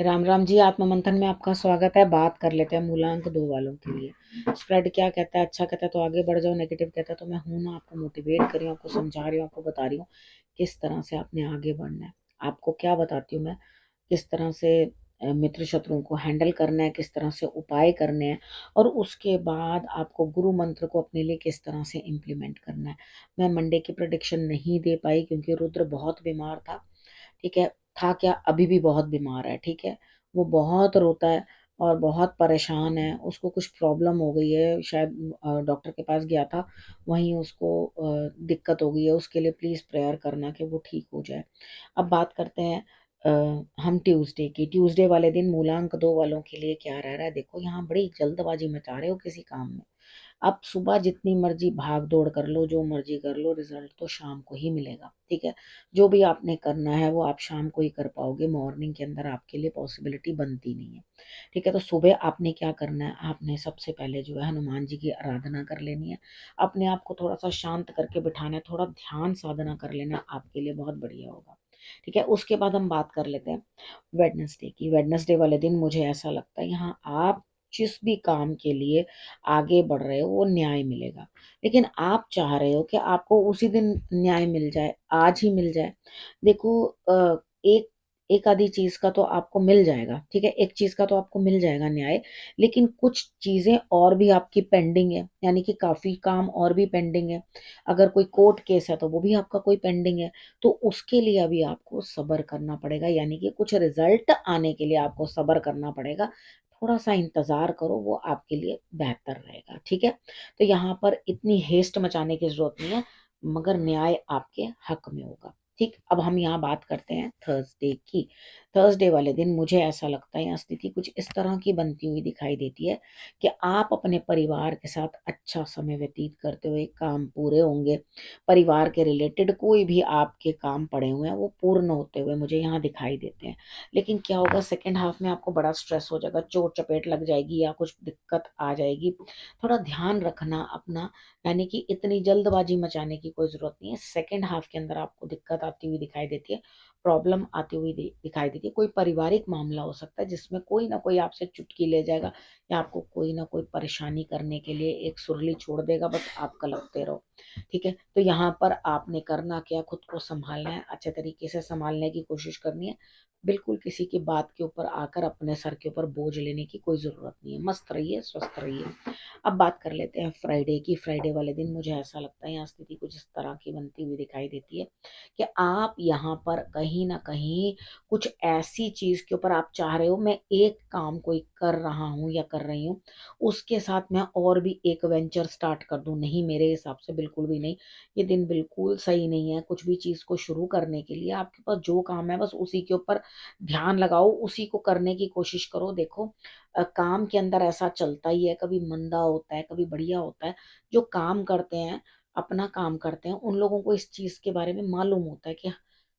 राम राम जी। आत्म मंथन में आपका स्वागत है। बात कर लेते हैं मूलांक दो वालों के लिए। स्प्रेड क्या कहता है? अच्छा कहता है तो आगे बढ़ जाओ, नेगेटिव कहता है तो मैं हूं ना, आपको मोटिवेट कर रही हूँ, आपको समझा रही हूँ, आपको बता रही हूँ किस तरह से आपने आगे बढ़ना है। आपको क्या बताती हूँ मैं, किस तरह से मित्र शत्रुओं को हैंडल करना है, किस तरह से उपाय करने हैं, और उसके बाद आपको गुरु मंत्र को अपने लिए किस तरह से इम्प्लीमेंट करना है। मैं मंडे की प्रोडिक्शन नहीं दे पाई क्योंकि रुद्र बहुत बीमार था। ठीक है, था क्या, अभी भी बहुत बीमार है। ठीक है, वो बहुत रोता है और बहुत परेशान है। उसको कुछ प्रॉब्लम हो गई है शायद, डॉक्टर के पास गया था, वहीं उसको दिक्कत हो गई है। उसके लिए प्लीज़ प्रेयर करना कि वो ठीक हो जाए। अब बात करते हैं हम ट्यूसडे की। ट्यूसडे वाले दिन मूलांक दो वालों के लिए क्या रह रहा है? देखो, यहाँ बड़ी जल्दबाजी मचा रहे हो किसी काम में। आप सुबह जितनी मर्जी भाग दौड़ कर लो, जो मर्जी कर लो, रिजल्ट तो शाम को ही मिलेगा। ठीक है, जो भी आपने करना है वो आप शाम को ही कर पाओगे, मॉर्निंग के अंदर आपके लिए पॉसिबिलिटी बनती नहीं है। ठीक है, तो सुबह आपने क्या करना है? आपने सबसे पहले जो है हनुमान जी की आराधना कर लेनी है। अपने आप को थोड़ा सा शांत करके बिठाना है, थोड़ा ध्यान साधना कर लेना, आपके लिए बहुत बढ़िया होगा। ठीक है, उसके बाद हम बात कर लेते हैं वेडनेसडे की। वेडनेसडे वाले दिन मुझे ऐसा लगता है यहाँ आप जिस भी काम के लिए आगे बढ़ रहे हो वो न्याय मिलेगा। लेकिन आप चाह रहे हो कि आपको उसी दिन न्याय मिल जाए, आज ही मिल जाए। देखो, एक एक आधी चीज का तो आपको मिल जाएगा। ठीक है, एक चीज का तो आपको मिल जाएगा न्याय, लेकिन कुछ चीजें और भी आपकी पेंडिंग है, यानी कि काफी काम और भी पेंडिंग है। अगर कोई कोर्ट केस है तो वो भी आपका कोई पेंडिंग है। तो उसके लिए अभी आपको सब्र करना पड़ेगा, यानी कि कुछ रिजल्ट आने के लिए आपको सब्र करना पड़ेगा। थोड़ा सा इंतजार करो, वो आपके लिए बेहतर रहेगा। ठीक है, तो यहाँ पर इतनी हेस्ट मचाने की जरूरत नहीं है, मगर न्याय आपके हक में होगा। ठीक, अब हम यहाँ बात करते हैं थर्सडे की। थर्सडे वाले दिन मुझे ऐसा लगता है यहाँ स्थिति कुछ इस तरह की बनती हुई दिखाई देती है कि आप अपने परिवार के साथ अच्छा समय व्यतीत करते हुए काम पूरे होंगे। परिवार के रिलेटेड कोई भी आपके काम पड़े हुए हैं वो पूर्ण होते हुए मुझे यहाँ दिखाई देते हैं। लेकिन क्या होगा, सेकेंड हाफ में आपको बड़ा स्ट्रेस हो जाएगा, चोट चपेट लग जाएगी या कुछ दिक्कत आ जाएगी। थोड़ा ध्यान रखना अपना, यानी कि इतनी जल्दबाजी मचाने की कोई जरूरत नहीं है। सेकेंड हाफ के अंदर आपको दिक्कत आती हुई दिखाई देती है, प्रॉब्लम आती हुई दिखाई देती है। कोई पारिवारिक मामला हो सकता है जिसमें कोई ना कोई आपसे चुटकी ले जाएगा या आपको कोई ना कोई परेशानी करने के लिए एक सुरली छोड़ देगा, बस आप कलपते रहो। ठीक है, तो यहाँ पर आपने करना क्या, खुद को संभालना है, अच्छे तरीके से संभालने की कोशिश करनी है। बिल्कुल किसी की बात के ऊपर आकर अपने सर के ऊपर बोझ लेने की कोई जरूरत नहीं है। मस्त रहिए, स्वस्थ रहिए। अब बात कर लेते हैं फ्राइडे की। फ्राइडे वाले दिन मुझे ऐसा लगता है यहाँ स्थिति कुछ इस तरह की बनती हुई दिखाई देती है कि आप यहाँ पर कहीं ना कहीं कुछ ऐसी चीज के ऊपर आप चाह रहे हो, मैं एक काम कोई कर रहा हूँ या कर रही हूँ, उसके साथ मैं और भी एक वेंचर स्टार्ट कर दूं। नहीं, मेरे हिसाब से बिल्कुल भी नहीं। ये दिन बिल्कुल सही नहीं है कुछ भी चीज को शुरू करने के लिए। आपके पास जो काम है बस उसी के ऊपर ध्यान लगाओ, उसी को करने की कोशिश करो। देखो, काम के अंदर ऐसा चलता ही है, कभी मंदा होता है, कभी बढ़िया होता है। जो काम करते हैं, अपना काम करते हैं, उन लोगों को इस चीज के बारे में मालूम होता है कि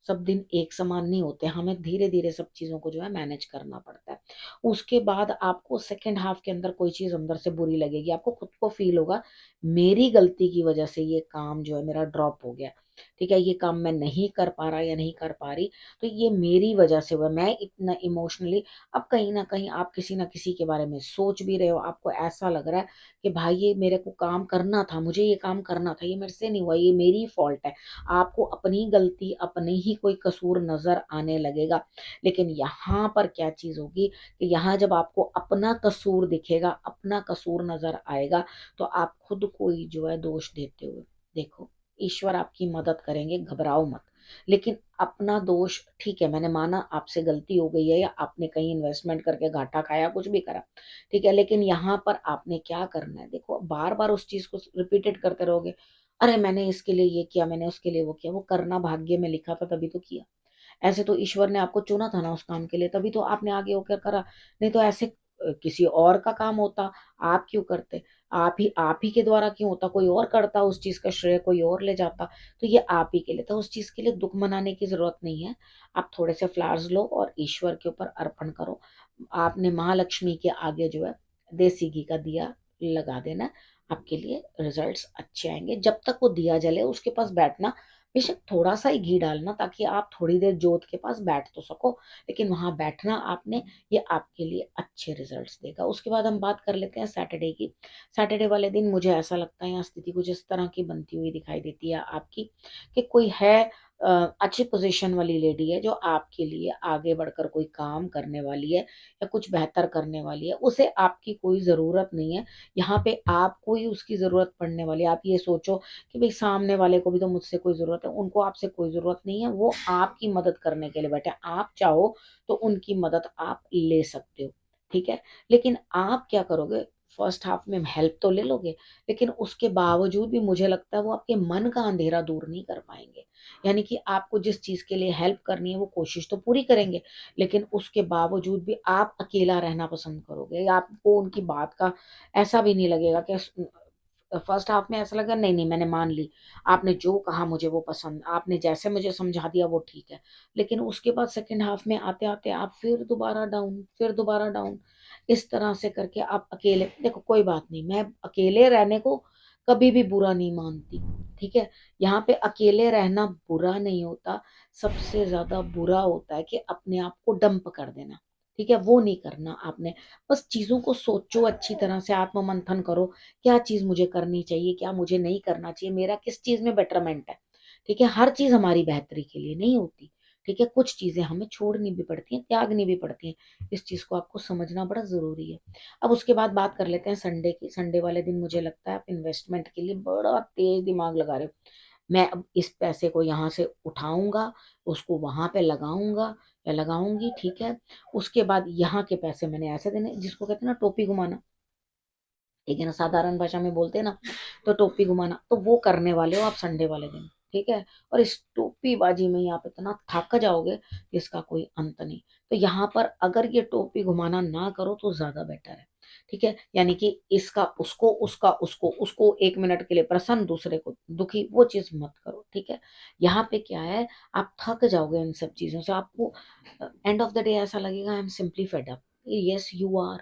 सब दिन एक समान नहीं होते, हमें धीरे धीरे सब चीजों को जो है मैनेज करना पड़ता है। उसके बाद आपको सेकेंड हाफ के अंदर कोई चीज अंदर से बुरी लगेगी, आपको खुद को फील होगा मेरी गलती की वजह से ये काम जो है मेरा ड्रॉप हो गया। ठीक है, ये काम मैं नहीं कर पा रहा या नहीं कर पा रही, तो ये मेरी वजह से हुआ, मैं इतना इमोशनली। अब कहीं ना कहीं आप किसी ना किसी के बारे में सोच भी रहे हो, आपको ऐसा लग रहा है कि भाई ये मेरे को काम करना था, मुझे ये काम करना था, ये मेरे से नहीं हुआ, ये मेरी फॉल्ट है। आपको अपनी गलती, अपने ही कोई कसूर नजर आने लगेगा। लेकिन यहाँ पर क्या चीज होगी कि यहाँ जब आपको अपना कसूर दिखेगा, अपना कसूर नजर आएगा, तो आप खुद को ही जो है दोष देते हुए देखो, ईश्वर आपकी मदद करेंगे, घबराओ मत। लेकिन अपना दोष, ठीक है, मैंने माना आपसे गलती हो गई है या आपने कहीं इन्वेस्टमेंट करके घाटा खाया, कुछ भी करा। ठीक है, लेकिन यहाँ पर आपने क्या करना है? देखो, बार बार उस चीज को रिपीटेड करते रहोगे, अरे मैंने इसके लिए ये किया, मैंने उसके लिए वो किया। वो करना भाग्य में लिखा था तभी तो किया। ऐसे तो ईश्वर ने आपको चुना था ना उस काम के लिए, तभी तो आपने आगे होकर करा। नहीं तो ऐसे किसी और का काम होता, आप क्यों करते? आप ही के द्वारा क्यों होता? कोई और करता, उस चीज का श्रेय कोई और ले जाता। तो ये आप ही के लिए था, उस चीज के लिए दुख मनाने की जरूरत नहीं है। आप थोड़े से फ्लावर्स लो और ईश्वर के ऊपर अर्पण करो। आपने महालक्ष्मी के आगे जो है देसी घी का दिया लगा देना, आपके लिए रिजल्ट्स अच्छे आएंगे। जब तक वो दिया जले उसके पास बैठना बेशक थोड़ा सा ही घी डालना, ताकि आप थोड़ी देर जोत के पास बैठ तो सको, लेकिन वहां बैठना आपने, ये आपके लिए अच्छे रिजल्ट्स देगा। उसके बाद हम बात कर लेते हैं सैटरडे की। सैटरडे वाले दिन मुझे ऐसा लगता है यहाँ स्थिति कुछ इस तरह की बनती हुई दिखाई देती है आपकी, कि कोई है अच्छी पोजीशन वाली लेडी है जो आपके लिए आगे बढ़कर कोई काम करने वाली है या कुछ बेहतर करने वाली है। उसे आपकी कोई ज़रूरत नहीं है, यहाँ पे आपको ही उसकी ज़रूरत पड़ने वाली है। आप ये सोचो कि भाई सामने वाले को भी तो मुझसे कोई ज़रूरत है, उनको आपसे कोई ज़रूरत नहीं है, वो आपकी मदद करने के लिए बैठे हैं। आप चाहो तो उनकी मदद आप ले सकते हो, ठीक है। लेकिन आप क्या करोगे, फर्स्ट हाफ में हेल्प तो ले लोगे, लेकिन उसके बावजूद भी मुझे लगता है वो आपके मन का अंधेरा दूर नहीं कर पाएंगे। यानी कि आपको जिस चीज के लिए हेल्प करनी है वो कोशिश तो पूरी करेंगे, लेकिन उसके बावजूद भी आप अकेला रहना पसंद करोगे। आपको उनकी बात का ऐसा भी नहीं लगेगा कि फर्स्ट हाफ में ऐसा लगा नहीं नहीं मैंने मान ली, आपने जो कहा मुझे वो पसंद, आपने जैसे मुझे समझा दिया वो ठीक है। लेकिन उसके बाद सेकंड हाफ में आते आते आप फिर दोबारा डाउन, फिर दोबारा डाउन। इस तरह से करके आप अकेले, देखो कोई बात नहीं, मैं अकेले रहने को कभी भी बुरा नहीं मानती, ठीक है। यहाँ पे अकेले रहना बुरा नहीं होता, सबसे ज्यादा बुरा होता है कि अपने आप को डंप कर देना, ठीक है। वो नहीं करना आपने। बस चीजों को सोचो अच्छी तरह से, आत्म मंथन करो, क्या चीज मुझे करनी चाहिए, क्या मुझे नहीं करना चाहिए, मेरा किस चीज में बेटरमेंट है, ठीक है। हर चीज हमारी बेहतरी के लिए नहीं होती, ठीक है। कुछ चीजें हमें छोड़नी भी पड़ती हैं, त्यागनी भी पड़ती हैं। इस चीज को आपको समझना बड़ा जरूरी है। अब उसके बाद बात कर लेते हैं संडे की। संडे वाले दिन मुझे लगता है आप इन्वेस्टमेंट के लिए बड़ा तेज दिमाग लगा रहे हो। मैं अब इस पैसे को यहाँ से उठाऊंगा, उसको वहां पे लगाऊंगा या लगाऊंगी, ठीक है। उसके बाद यहाँ के पैसे मैंने ऐसे देने, जिसको कहते हैं ना टोपी घुमाना, ठीक है ना, साधारण भाषा में बोलते हैं ना, तो टोपी घुमाना, तो वो करने वाले हो आप संडे वाले दिन, ठीक है। और इस टोपी बाजी में ही आप इतना थक जाओगे कि इसका कोई अंत नहीं। तो यहाँ पर अगर ये टोपी घुमाना ना करो तो ज्यादा बेटर है, ठीक है। यानी कि इसका उसको, उसका उसको, उसको 1 मिनट के लिए प्रसन्न, दूसरे को दुखी, वो चीज मत करो, ठीक है। यहाँ पे क्या है, आप थक जाओगे इन सब चीजों से। आपको एंड ऑफ द डे ऐसा लगेगा I am simply fed up. Yes you are,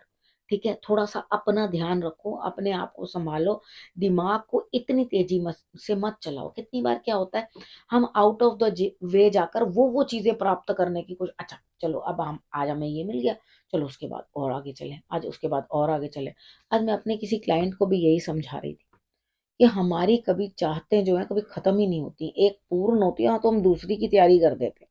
ठीक है। थोड़ा सा अपना ध्यान रखो, अपने आप को संभालो, दिमाग को इतनी तेजी से मत चलाओ। कितनी बार क्या होता है, हम आउट ऑफ द वे जाकर वो चीजें प्राप्त करने की कोशिश, अच्छा चलो अब हम आज हमें ये मिल गया, चलो उसके बाद और आगे चले, आज उसके बाद और आगे चले। आज मैं अपने किसी क्लाइंट को भी यही समझा रही थी कि हमारी कभी चाहते जो है कभी खत्म ही नहीं होती, एक पूर्ण होती है तो हम दूसरी की तैयारी कर देते हैं,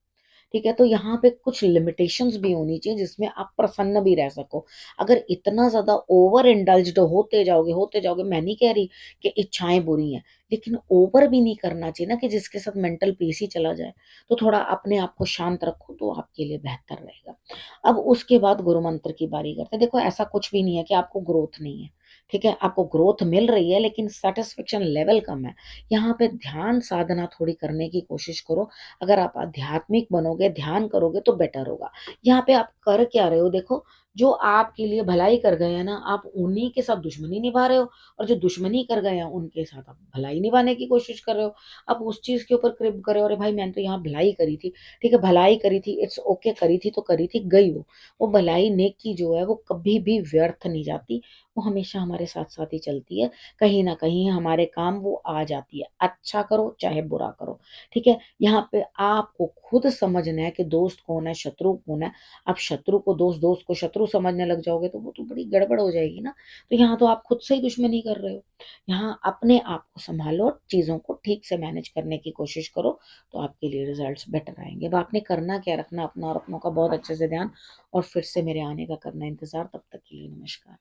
ठीक है। तो यहाँ पे कुछ लिमिटेशंस भी होनी चाहिए जिसमें आप प्रसन्न भी रह सको। अगर इतना ज्यादा ओवर इंडल्ज्ड होते जाओगे, मैं नहीं कह रही कि इच्छाएं बुरी हैं, लेकिन ओवर भी नहीं करना चाहिए ना कि जिसके साथ मेंटल पीस ही चला जाए। तो थोड़ा अपने आप को शांत रखो तो आपके लिए बेहतर रहेगा। अब उसके बाद गुरु मंत्र की बारी करते हैं। देखो ऐसा कुछ भी नहीं है कि आपको ग्रोथ नहीं है, ठीक है। आपको ग्रोथ मिल रही है लेकिन सेटिस्फेक्शन लेवल कम है। यहाँ पे ध्यान साधना थोड़ी करने की कोशिश करो। अगर आप आध्यात्मिक बनोगे, ध्यान करोगे तो बेटर होगा। यहाँ पे आप कर क्या रहे हो, देखो जो आपके लिए भलाई कर गए हैं ना, आप उन्हीं के साथ दुश्मनी निभा रहे हो, और जो दुश्मनी कर गए हैं उनके साथ आप भलाई निभाने की कोशिश कर रहे हो। अब उस चीज के ऊपर क्रिप करे, अरे भाई मैंने तो यहाँ भलाई करी थी, ठीक है भलाई करी थी, इट्स ओके, करी थी तो करी थी, गई वो भलाई नेकी जो है वो कभी भी व्यर्थ नहीं जाती, वो हमेशा हमारे साथ साथ ही चलती है। कहीं ना कहीं हमारे काम वो आ जाती है, अच्छा करो चाहे बुरा करो, ठीक है। यहाँ पे आपको खुद समझना है कि दोस्त कौन है, शत्रु कौन है। आप शत्रु को दोस्त, दोस्त को शत्रु समझने लग जाओगे तो वो तो बड़ी गड़बड़ हो जाएगी ना। तो यहाँ तो आप खुद से ही दुश्मनी कर रहे हो। यहाँ अपने आप को संभालो, चीजों को ठीक से मैनेज करने की कोशिश करो, तो आपके लिए रिजल्ट्स बेटर आएंगे। अब आपने करना क्या, रखना अपना और अपनों का बहुत अच्छे से ध्यान, और फिर से मेरे आने का करना इंतजार। तब तक के लिए नमस्कार।